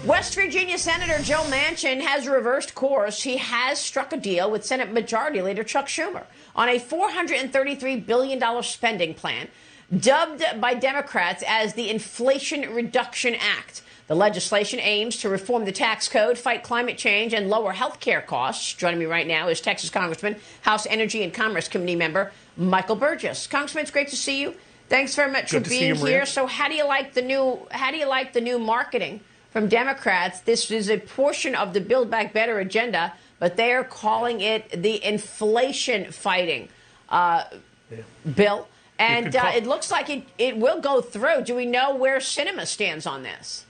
West Virginia Senator Joe Manchin has reversed course. He has struck a deal with Senate Majority Leader Chuck Schumer on a $433 billion spending plan, dubbed by Democrats as the Inflation Reduction Act. The legislation aims to reform the tax code, fight climate change, and lower health care costs. Joining me right now is Texas Congressman, House Energy and Commerce Committee member Michael Burgess. Congressman, it's great to see you. Thanks very much for being here. So how do you like the new marketing from Democrats? This is a portion of the Build Back Better agenda, but they are calling it the inflation fighting bill. And it looks like it will go through. Do we know where Sinema stands on this?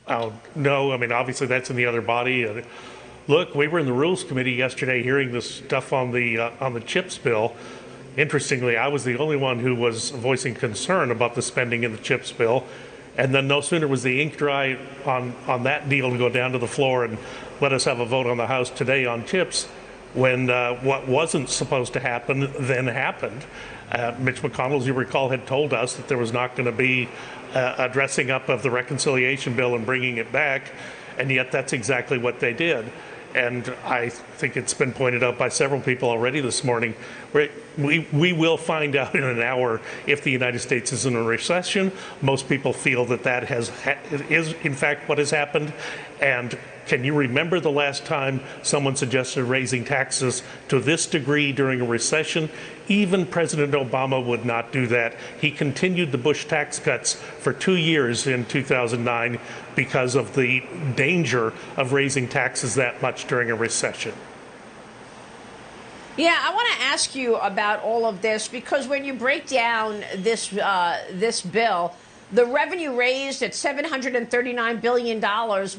Oh, no. I mean, obviously that's in the other body. Look, we were in the Rules Committee yesterday hearing this stuff on the CHIPS bill. Interestingly, I was the only one who was voicing concern about the spending in the CHIPS bill. And then no sooner was the ink dry on that deal to go down to the floor and let us have a vote on the House today on CHIPS, when what wasn't supposed to happen then happened. Mitch McConnell, as you recall, had told us that there was not going to be a dressing up of the reconciliation bill and bringing it back, and yet that's exactly what they did. And I think it's been pointed out by several people already this morning. We will find out in an hour if the United States is in a recession. Most people feel that is in fact what has happened. And can you remember the last time someone suggested raising taxes to this degree during a recession? Even President Obama would not do that. He continued the Bush tax cuts for 2 years in 2009 because of the danger of raising taxes that much during a recession. Yeah, I want to ask you about all of this, because when you break down this bill, the revenue raised at $739 billion,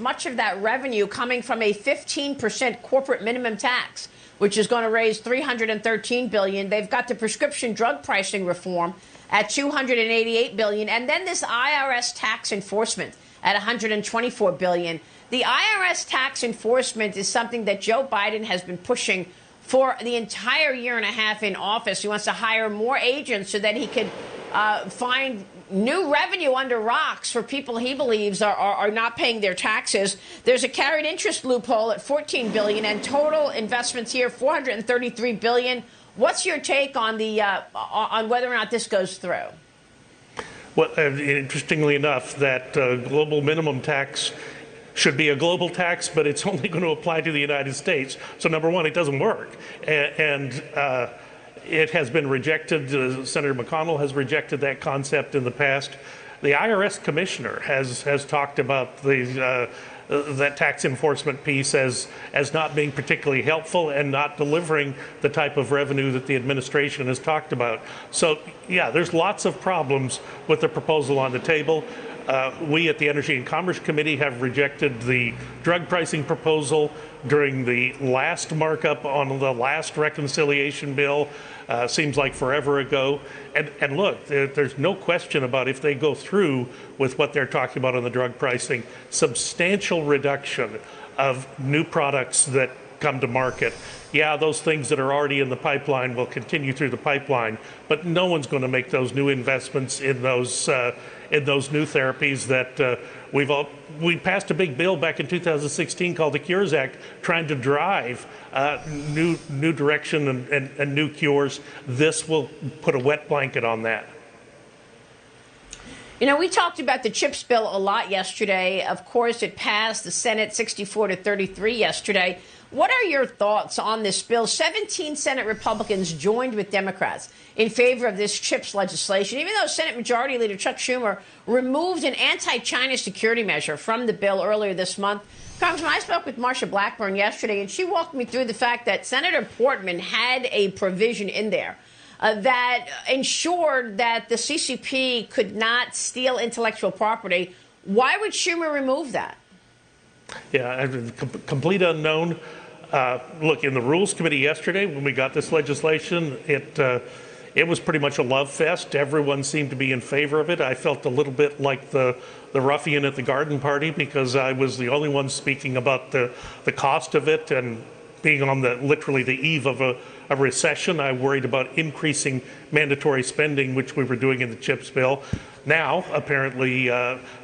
much of that revenue coming from a 15% corporate minimum tax, which is going to raise $313 billion. They've got the prescription drug pricing reform at $288 billion, and then this IRS tax enforcement at $124 billion. The IRS tax enforcement is something that Joe Biden has been pushing for the entire year and a half in office. He wants to hire more agents so that he could find new revenue under rocks for people he believes are not paying their taxes. There's a carried interest loophole at $14 billion, and total investments here $433 billion. What's your take on on whether or not this goes through? Well, interestingly enough, that global minimum tax should be a global tax, but it's only going to apply to the United States. So number one, it doesn't work. And it has been rejected. Senator McConnell has rejected that concept in the past. The IRS commissioner has talked about that tax enforcement piece as not being particularly helpful and not delivering the type of revenue that the administration has talked about. So, yeah, there's lots of problems with the proposal on the table. We at the Energy and Commerce Committee have rejected the drug pricing proposal during the last markup on the last reconciliation bill. Seems like forever ago. And look, there's no question about, if they go through with what they're talking about on the drug pricing, substantial reduction of new products that come to market. Yeah, those things that are already in the pipeline will continue through the pipeline, but no one's going to make those new investments in those new therapies that we passed a big bill back in 2016 called the Cures Act, trying to drive new direction and new cures. This will put a wet blanket on that. You know, we talked about the CHIPS bill a lot yesterday. Of course, it passed the Senate 64-33 yesterday. What are your thoughts on this bill? 17 Senate Republicans joined with Democrats in favor of this CHIPS legislation, even though Senate Majority Leader Chuck Schumer removed an anti-China security measure from the bill earlier this month. Congressman, I spoke with Marsha Blackburn yesterday, and she walked me through the fact that Senator Portman had a provision in there that ensured that the CCP could not steal intellectual property. Why would Schumer remove that? Yeah, complete unknown. Look, in the Rules Committee yesterday, when we got this legislation, it was pretty much a love fest. Everyone seemed to be in favor of it. I felt a little bit like the ruffian at the garden party, because I was the only one speaking about the cost of it, and being on literally the eve of a recession. I worried about increasing mandatory spending, which we were doing in the CHIPS bill. Now, apparently,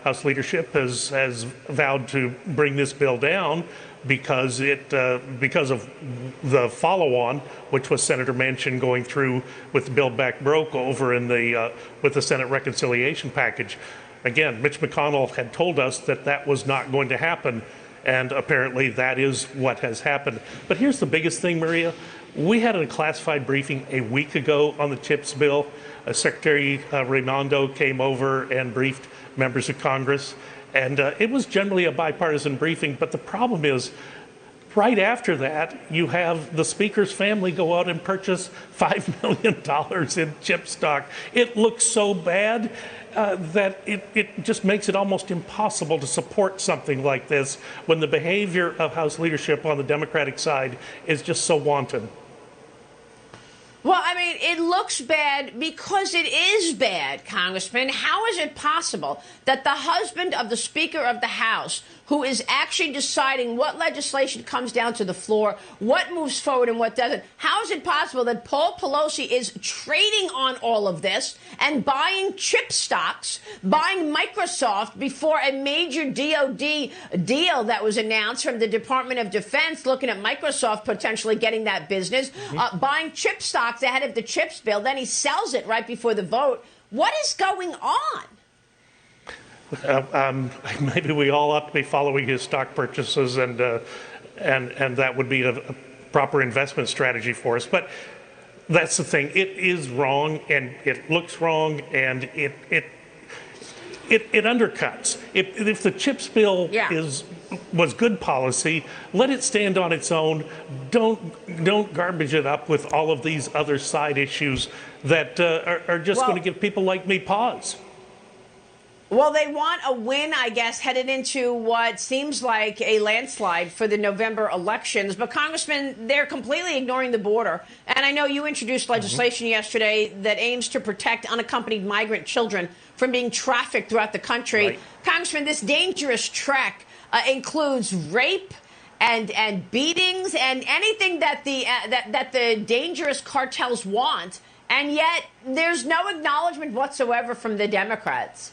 House leadership has vowed to bring this bill down because of the follow-on, which was Senator Manchin going through with the Build Back Broke over in with the Senate reconciliation package. Again, Mitch McConnell had told us that that was not going to happen, and apparently that is what has happened. But here's the biggest thing, Maria. We had a classified briefing a week ago on the CHIPS bill. Secretary Raimondo came over and briefed members of Congress, and it was generally a bipartisan briefing. But the problem is, right after that, you have the Speaker's family go out and purchase $5 million in chip stock. It looks so bad that it just makes it almost impossible to support something like this when the behavior of House leadership on the Democratic side is just so wanton. Well, I mean, it looks bad because it is bad, Congressman. How is it possible that the husband of the Speaker of the House, who is actually deciding what legislation comes down to the floor, what moves forward and what doesn't, how is it possible that Paul Pelosi is trading on all of this and buying chip stocks, buying Microsoft before a major DOD deal that was announced from the Department of Defense, looking at Microsoft potentially getting that business, buying chip stocks ahead of the CHIPS bill, then he sells it right before the vote. What is going on? Maybe we all ought to be following his stock purchases, and that would be a proper investment strategy for us. But that's the thing; it is wrong, and it looks wrong, and it undercuts. If the CHIPS bill was good policy, let it stand on its own. Don't garbage it up with all of these other side issues that are just going to give people like me pause. Well, they want a win, I guess, headed into what seems like a landslide for the November elections. But, Congressman, they're completely ignoring the border. And I know you introduced legislation yesterday that aims to protect unaccompanied migrant children from being trafficked throughout the country. Right. Congressman, this dangerous trek includes rape and beatings and anything that the dangerous cartels want. And yet there's no acknowledgement whatsoever from the Democrats.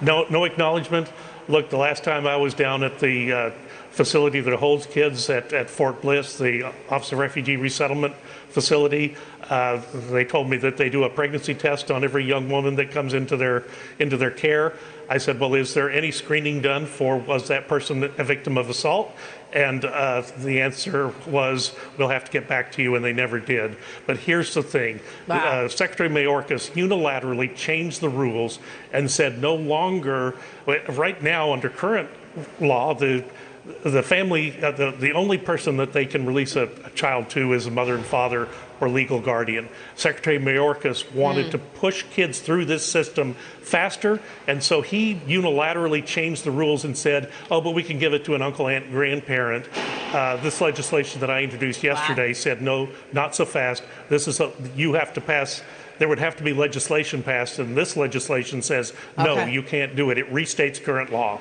No acknowledgement. Look, the last time I was down at the facility that holds kids at Fort Bliss, the Office of Refugee Resettlement facility, they told me that they do a pregnancy test on every young woman that comes into their care. I said, well, is there any screening done for, was that person a victim of assault? And the answer was, we'll have to get back to you, and they never did. But here's the thing. Wow. Secretary Mayorkas unilaterally changed the rules and said no longer, right now under current law, the family, the only person that they can release a child to is a mother and father or legal guardian. Secretary Mayorkas wanted to push kids through this system faster, and so he unilaterally changed the rules and said, oh, but we can give it to an uncle, aunt, grandparent. This legislation that I introduced yesterday said, no, not so fast. This is you have to pass. There would have to be legislation passed, and this legislation says, no, you can't do it. It restates current law.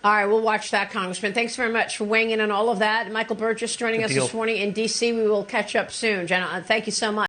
All right, we'll watch that, Congressman. Thanks very much for weighing in on all of that. Michael Burgess joining us this morning in D.C. We will catch up soon. Jenna, thank you so much.